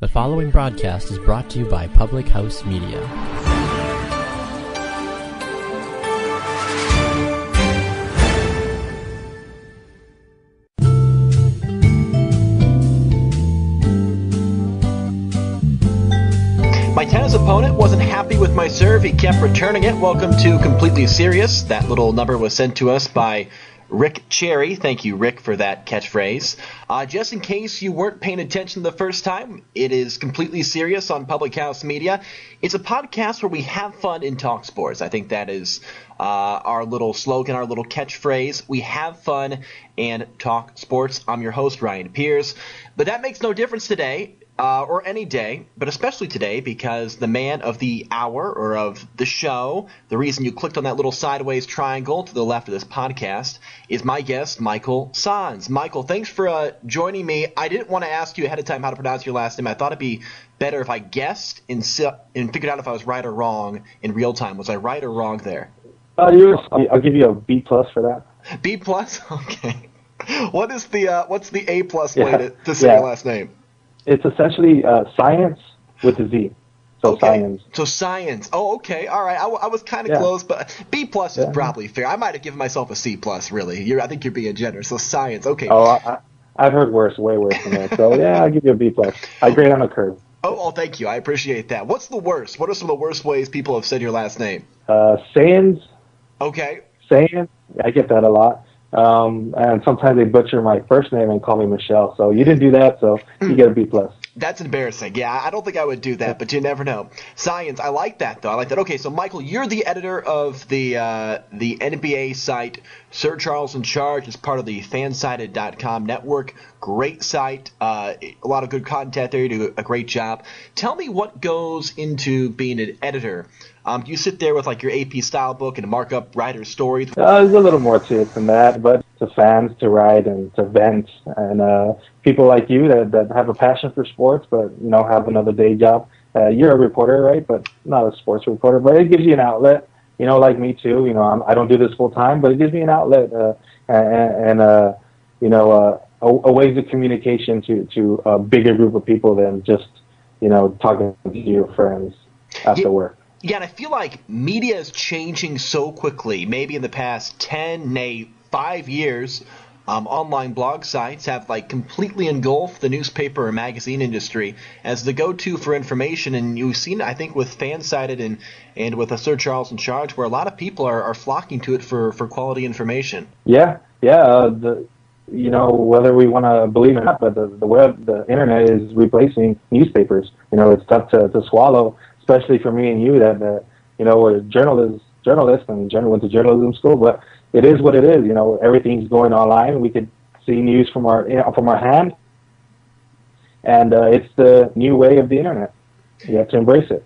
The following broadcast is brought to you by Public House Media. My tennis opponent wasn't happy with my serve. He kept returning it. Welcome to Completely Serious. That little number was sent to us by Rick Cherry. Thank you, Rick, for that catchphrase. Just in case you weren't paying attention the first time, it is Completely Serious on Public House Media. It's a podcast where we have fun and talk sports. I think that is our little slogan, our little catchphrase. We have fun and talk sports. I'm your host, Ryan Piers. But that makes no difference today. Or any day, but especially today, because the man of the hour or of the show, the reason you clicked on that little sideways triangle to the left of this podcast, is my guest, Michael Saenz. Michael, thanks for joining me. I didn't want to ask you ahead of time how to pronounce your last name. I thought it'd be better if I guessed and figured out if I was right or wrong in real time. Was I right or wrong there? I'll give you a B+ for that. B+? Okay. What's the A+ way to say your last name? It's essentially science with a Z. So okay. Science. So science. Oh, okay. All right. I was kind of close, but B+ is probably fair. I might have given myself a C+, really. I think you're being generous. So science. Okay. Oh, I've heard worse, way worse than that. So, yeah, I'll give you a B+. I grade on a curve. Oh, thank you. I appreciate that. What's the worst? What are some of the worst ways people have said your last name? Saenz. Okay. Saenz. I get that a lot. And sometimes they butcher my first name and call me Michelle. So you didn't do that, so you get a B+. That's embarrassing. Yeah, I don't think I would do that, but you never know. Science, I like that, though. I like that. Okay, so, Michael, you're the editor of the NBA site, Sir Charles in Charge. It's part of the fansided.com network. Great site. A lot of good content there. You do a great job. Tell me what goes into being an editor. Do you sit there with, like, your AP style book and mark up writers' stories? There's a little more to it than that, but to fans to write and to vent, and people like you that have a passion for sports but, have another day job. You're a reporter, right, but not a sports reporter, but it gives you an outlet, like me too. I don't do this full time, but it gives me an outlet and a ways of communication to a bigger group of people than just, talking to your friends after work. Yeah, and I feel like media is changing so quickly. Maybe in the past 10, nay, 5 years, online blog sites have completely engulfed the newspaper or magazine industry as the go-to for information. And you've seen, I think, with Fansided and with a Sir Charles in Charge, where a lot of people are flocking to it for quality information. Yeah. Whether we want to believe it or not, but the web, the internet is replacing newspapers. It's tough to swallow. Especially for me and you that we're journalists and went to journalism school, but it is what it is. Everything's going online. We could see news from our hand, and it's the new way of the internet. You have to embrace it.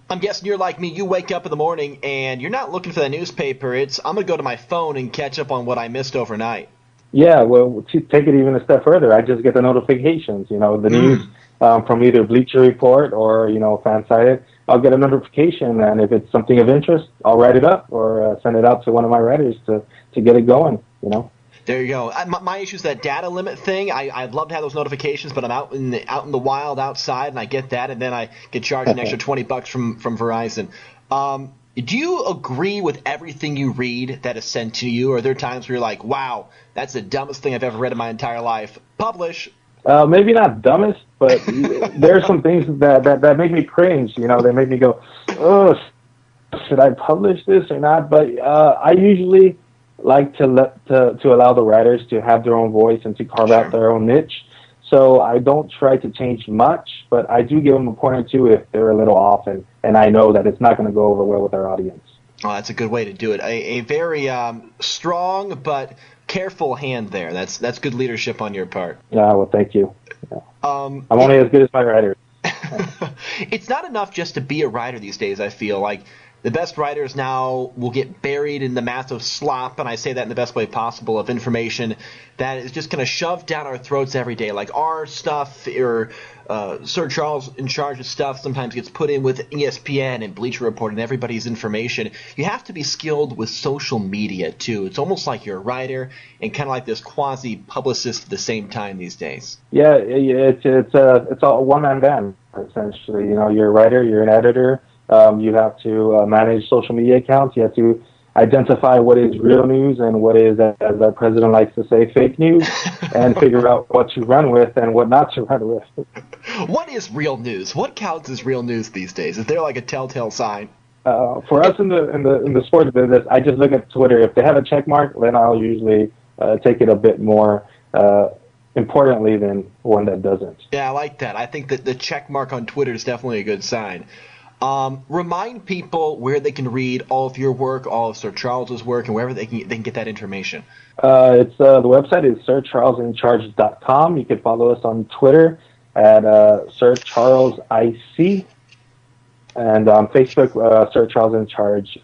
I'm guessing you're like me. You wake up in the morning and you're not looking for the newspaper. I'm going to go to my phone and catch up on what I missed overnight. Yeah, well, to take it even a step further, I just get the notifications. The news. From either Bleacher Report or, Fansided, I'll get a notification, and if it's something of interest, I'll write it up or send it out to one of my writers to get it going, There you go. My issue is that data limit thing. I'd love to have those notifications, but I'm out in the wild outside, and I get that, and then I get charged an extra $20 from Verizon. Do you agree with everything you read that is sent to you? Or are there times where you're like, wow, that's the dumbest thing I've ever read in my entire life? Publish. Maybe not dumbest, but there are some things that make me cringe. They make me go, oh, should I publish this or not? But I usually like to allow the writers to have their own voice and to carve out their own niche. So I don't try to change much, but I do give them a point or two if they're a little off, and I know that it's not going to go over well with our audience. Oh, that's a good way to do it. A very strong but careful hand there. That's good leadership on your part. Yeah, well, thank you. Yeah. I'm only as good as my writers. It's not enough just to be a writer these days, I feel. the best writers now will get buried in the massive slop, and I say that in the best way possible, of information that is just kind of shoved down our throats every day. Like our stuff, or Sir Charles in charge of stuff sometimes gets put in with ESPN and Bleacher Report and everybody's information. You have to be skilled with social media, too. It's almost like you're a writer and kind of like this quasi-publicist at the same time these days. Yeah, it's a one-man band, essentially. You know, you're a writer, you're an editor. You have to manage social media accounts. You have to identify what is real news and what is, as our president likes to say, fake news, and figure out what to run with and what not to run with. What is real news? What counts as real news these days? Is there like a telltale sign? For us in the sports business, I just look at Twitter. If they have a check mark, then I'll usually take it a bit more importantly than one that doesn't. Yeah, I like that. I think that the check mark on Twitter is definitely a good sign. Remind people where they can read all of your work, all of Sir Charles's work, and wherever they can get that information. The website is sircharlesincharge.com. You can follow us on Twitter at Sir Charles IC, and on Facebook, Sir Charles in Charge.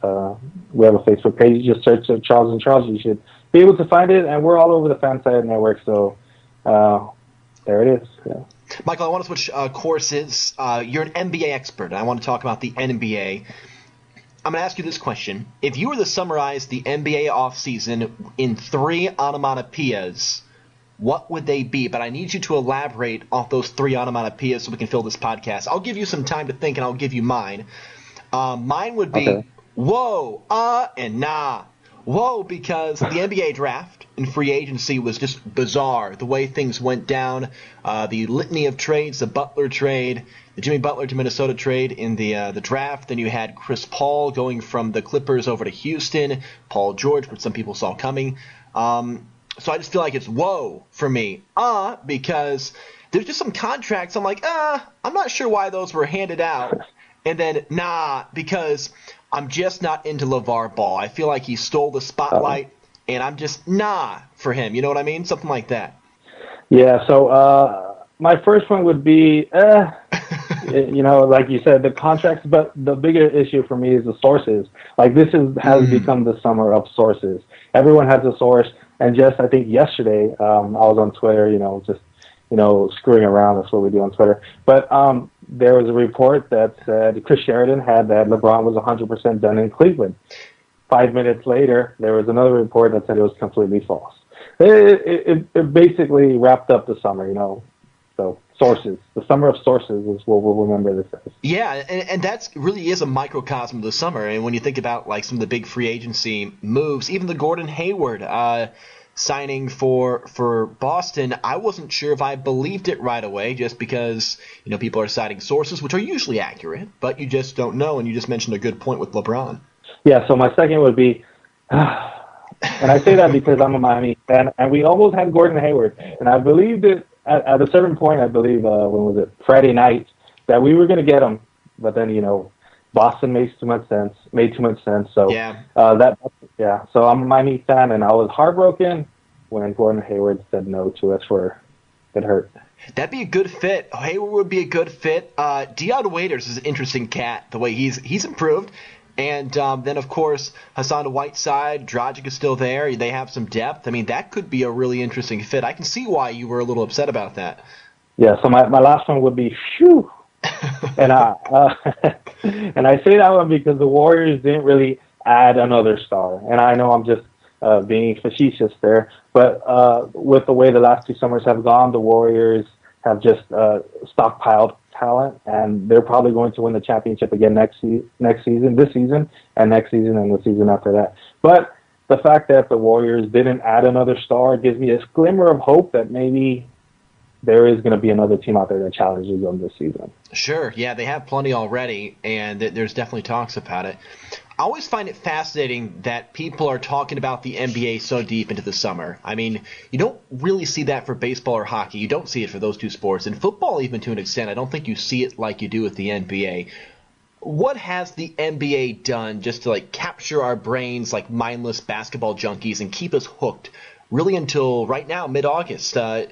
We have a Facebook page. You just search Sir Charles in Charge. You should be able to find it, and we're all over the Fanside Network. So there it is. Yeah. Michael, I want to switch courses. You're an NBA expert, and I want to talk about the NBA. I'm going to ask you this question. If you were to summarize the NBA offseason in 3 onomatopoeias, what would they be? But I need you to elaborate off those 3 onomatopoeias so we can fill this podcast. I'll give you some time to think, and I'll give you mine. Mine would be whoa, and nah. Whoa, because the NBA draft and free agency was just bizarre. The way things went down, the litany of trades, the Butler trade, the Jimmy Butler to Minnesota trade in the draft. Then you had Chris Paul going from the Clippers over to Houston, Paul George, which some people saw coming. So I just feel like it's whoa for me. Because there's just some contracts I'm like, I'm not sure why those were handed out. And then nah, because I'm just not into LeVar Ball. I feel like he stole the spotlight, and I'm just nah for him. You know what I mean? Something like that. Yeah, so my first one would be, you know, like you said, the contracts, but the bigger issue for me is the sources. Like has become the summer of sources. Everyone has a source, and just I think yesterday I was on Twitter, screwing around. That's what we do on Twitter. But there was a report that said Chris Sheridan had that LeBron was 100% done in Cleveland. 5 minutes later, there was another report that said it was completely false. It basically wrapped up the summer, So sources. The summer of sources is what we'll remember this as. Yeah, and that really is a microcosm of the summer. And when you think about like some of the big free agency moves, even the Gordon Hayward signing for Boston, I wasn't sure if I believed it right away, just because people are citing sources which are usually accurate, but you just don't know. And you just mentioned a good point with LeBron. Yeah. So my second would be, and I say that because I'm a Miami fan, and we almost had Gordon Hayward, and I believed it at a certain point. I believe when was it, Friday night, that we were going to get him, but then Boston made too much sense. So So I'm a Miami fan, and I was heartbroken when Gordon Hayward said no to us. It hurt. That'd be a good fit. Hayward would be a good fit. Dion Waiters is an interesting cat. The way he's improved, and then of course Hassan Whiteside, Dragic is still there. They have some depth. I mean, that could be a really interesting fit. I can see why you were a little upset about that. Yeah. So my last one would be phew. And and I say that one because the Warriors didn't really add another star. And I know I'm just being facetious there, but with the way the last 2 summers have gone, the Warriors have just stockpiled talent, and they're probably going to win the championship again this season, and next season, and the season after that. But the fact that the Warriors didn't add another star gives me a glimmer of hope that maybe there is going to be another team out there that challenges them this season. Sure, yeah, they have plenty already, and there's definitely talks about it. I always find it fascinating that people are talking about the NBA so deep into the summer. I mean, you don't really see that for baseball or hockey. You don't see it for those 2 sports. And football, even to an extent, I don't think you see it like you do with the NBA. What has the NBA done just to capture our brains like mindless basketball junkies and keep us hooked really until right now, mid-August? I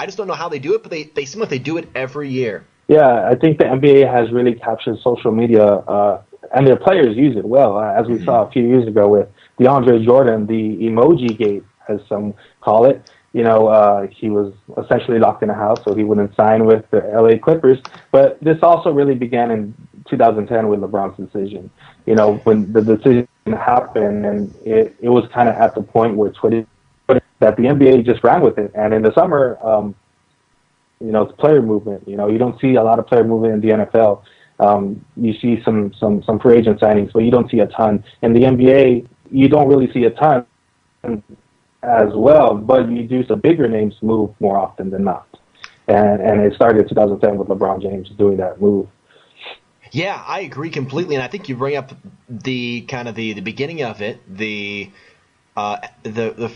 just don't know how they do it, but they seem like they do it every year. Yeah, I think the NBA has really captured social media and their players use it well, as we saw a few years ago with DeAndre Jordan, the emoji gate, as some call it. He was essentially locked in a house, so he wouldn't sign with the LA Clippers. But this also really began in 2010 with LeBron's decision. When the decision happened, and it was kind of at the point where Twitter, that the NBA just ran with it. And in the summer, it's player movement. You don't see a lot of player movement in the NFL. You see some free agent signings, but you don't see a ton. In the NBA, you don't really see a ton as well, but you do some bigger names move more often than not. And it started in 2010 with LeBron James doing that move. Yeah, I agree completely, and I think you bring up the kind of the beginning of it. The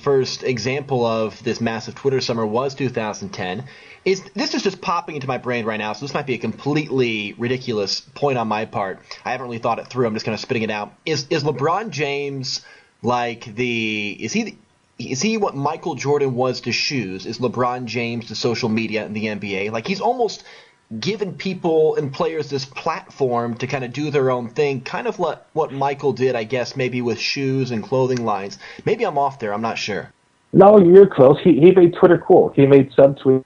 first example of this massive Twitter summer was 2010. This is just popping into my brain right now, so this might be a completely ridiculous point on my part. I haven't really thought it through. I'm just kind of spitting it out. Is LeBron James is he what Michael Jordan was to shoes? Is LeBron James to social media in the NBA? Like, he's almost given people and players this platform to kind of do their own thing, kind of what Michael did, I guess, maybe with shoes and clothing lines. Maybe I'm off there. I'm not sure. No, you're close. He made Twitter cool. He made subtweeting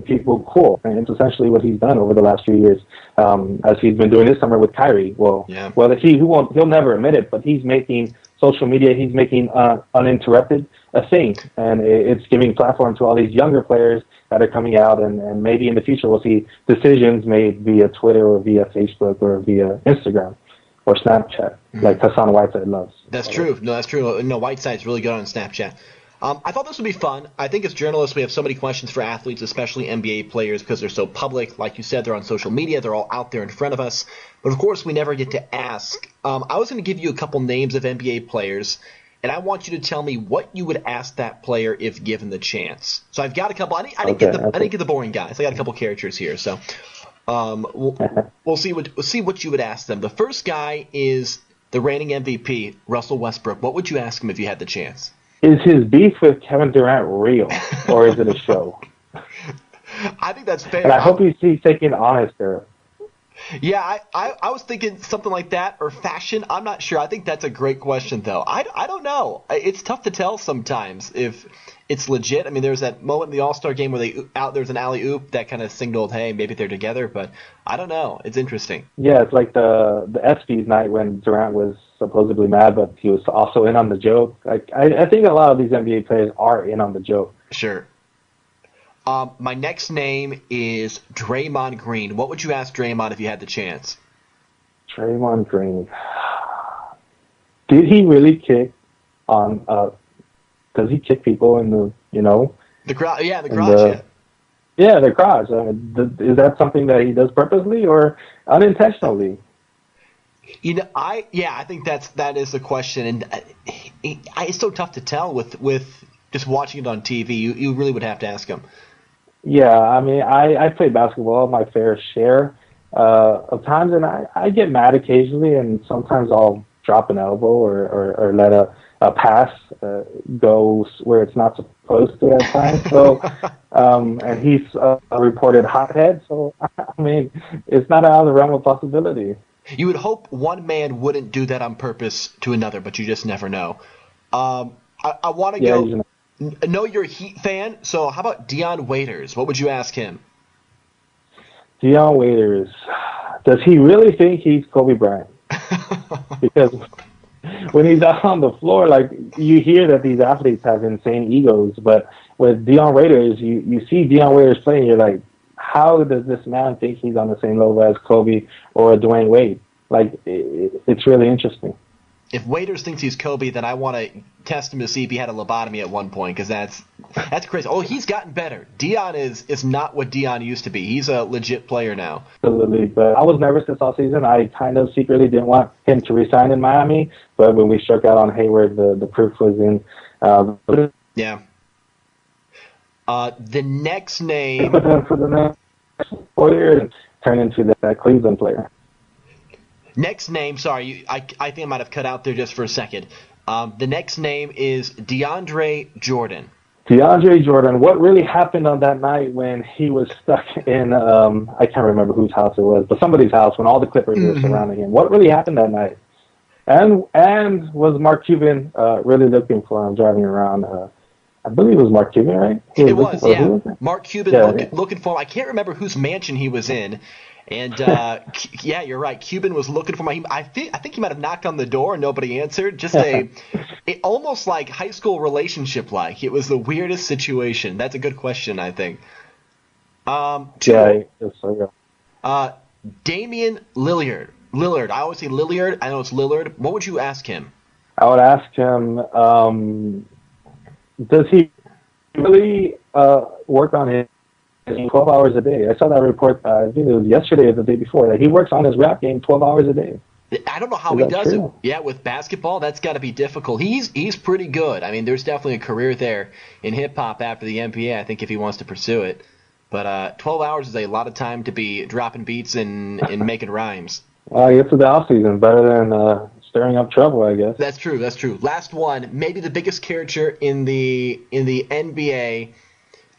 people cool, and it's essentially what he's done over the last few years, as he's been doing this summer with Kyrie. He'll never admit it, but he's making social media, he's making uninterrupted a thing, and it's giving platform to all these younger players that are coming out, and maybe in the future we'll see decisions made via Twitter or via Facebook or via Instagram or Snapchat, like Hassan Whiteside loves. That's true. No, that's true. No, Whiteside's really good on Snapchat. I thought this would be fun. I think as journalists we have so many questions for athletes, especially NBA players, because they're so public. Like you said, they're on social media. They're all out there in front of us. But, of course, we never get to ask. I was going to give you a couple names of NBA players, and I want you to tell me what you would ask that player if given the chance. So I've got a couple. I didn't get the boring guys. I got a couple characters here. So we'll see what you would ask them. The first guy is the reigning MVP, Russell Westbrook. What would you ask him if you had the chance? Is his beef with Kevin Durant real, or is it a show? I think that's fair. And I hope he's taking honest there. Yeah, I was thinking something like that, or fashion. I'm not sure. I think that's a great question, though. I don't know. It's tough to tell sometimes if it's legit. I mean, there was that moment in the All-Star game where there was an alley-oop that kind of signaled, hey, maybe they're together, but I don't know. It's interesting. Yeah, it's like the ESPYs night when Durant was supposedly mad, but he was also in on the joke. Like I think a lot of these NBA players are in on the joke. Sure. My next name is Draymond Green. What would you ask Draymond if you had the chance? Draymond Green. Did he really kick on? Does he kick people in the crowd? Yeah, the crotch. Yeah, the crotch. Is that something that he does purposely or unintentionally? I think that is the question, and it's so tough to tell with just watching it on TV. You really would have to ask him. Yeah, I mean, I play basketball my fair share of times, and I get mad occasionally, and sometimes I'll drop an elbow or let a pass go where it's not supposed to at times. So, and he's a reported hothead, so I mean, it's not out of the realm of possibility. You would hope one man wouldn't do that on purpose to another, but you just never know. I want to go. I know you're a Heat fan, so how about Dion Waiters? What would you ask him? Dion Waiters, does he really think he's Kobe Bryant? Because when he's out on the floor, like, you hear that these athletes have insane egos, but with Dion Waiters, you see Dion Waiters playing, you're like, how does this man think he's on the same level as Kobe or Dwayne Wade? Like, it's really interesting. If Waiters thinks he's Kobe, then I want to test him to see if he had a lobotomy at one point, because that's crazy. Oh, he's gotten better. Dion is not what Dion used to be. He's a legit player now. Absolutely, but I was nervous this offseason. I kind of secretly didn't want him to resign in Miami, but when we struck out on Hayward, the proof was in. Yeah. The next name. For the next 4 years, and turn into that Cleveland player. Next name, sorry, I think I might have cut out there just for a second. The next name is DeAndre Jordan. DeAndre Jordan, what really happened on that night when he was stuck in, I can't remember whose house it was, but somebody's house when all the Clippers were surrounding him? What really happened that night? And was Mark Cuban really looking for him driving around? I believe it was Mark Cuban, right? It was, yeah. Mark Cuban looking for him. I can't remember whose mansion he was in. And, yeah, you're right. Cuban was looking for I think he might have knocked on the door and nobody answered. Just almost like high school relationship-like. It was the weirdest situation. That's a good question, I think. Yes, Damian Lillard. I always say Lillard. I know it's Lillard. What would you ask him? I would ask him, does he really work on his 12 hours a day? I saw that report, I think it was yesterday or the day before, that he works on his rap game 12 hours a day. I don't know how he does it. Yeah, with basketball, that's got to be difficult. He's pretty good. I mean, there's definitely a career there in hip-hop after the NBA, I think, if he wants to pursue it. But 12 hours is a lot of time to be dropping beats and making rhymes. I guess with the offseason, better than stirring up trouble, I guess. That's true. Last one, maybe the biggest character in the NBA,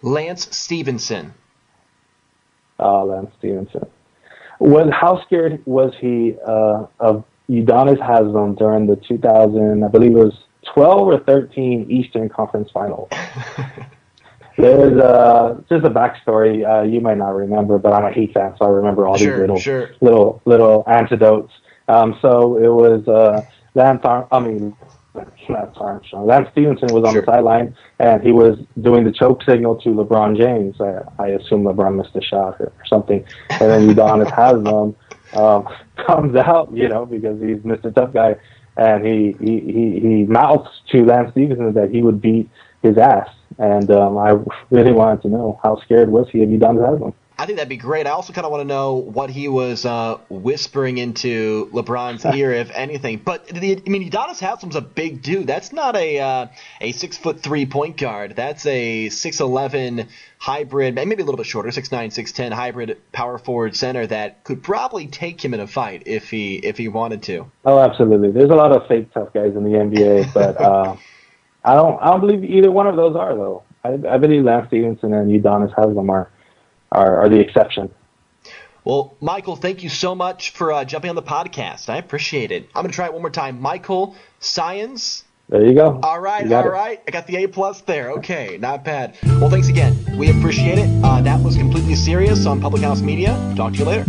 Lance Stevenson. Oh, Lance Stevenson. How scared was he of Udonis Haslem during the 2000, I believe it was 12 or 13 Eastern Conference Finals? There's just a backstory you might not remember, but I'm a Heat fan, so I remember all these little anecdotes. So it was Lance Stevenson was on the sideline, and he was doing the choke signal to LeBron James. I assume LeBron missed a shot or something. And then Udonis Haslem comes out, because he's Mr. Tough Guy, and he mouths to Lance Stevenson that he would beat his ass. And I really wanted to know, how scared was he of Udonis Haslem? I think that'd be great. I also kind of want to know what he was whispering into LeBron's ear, if anything. But Udonis Haslem's a big dude. That's not a 6'3" point guard. That's a 6'11" hybrid, maybe a little bit shorter, 6'9", 6'10" hybrid power forward center that could probably take him in a fight if he wanted to. Oh, absolutely. There's a lot of fake tough guys in the NBA, but I don't believe either one of those are, though. I believe Lance Stevenson and Udonis Haslem are the exception. Well, Michael, thank you so much for jumping on the podcast. I appreciate it. I'm going to try it one more time. Michael Saenz. There you go. All right. I got the A+ there. Okay, not bad. Well, thanks again. We appreciate it. That was Completely Serious on Public House Media. Talk to you later.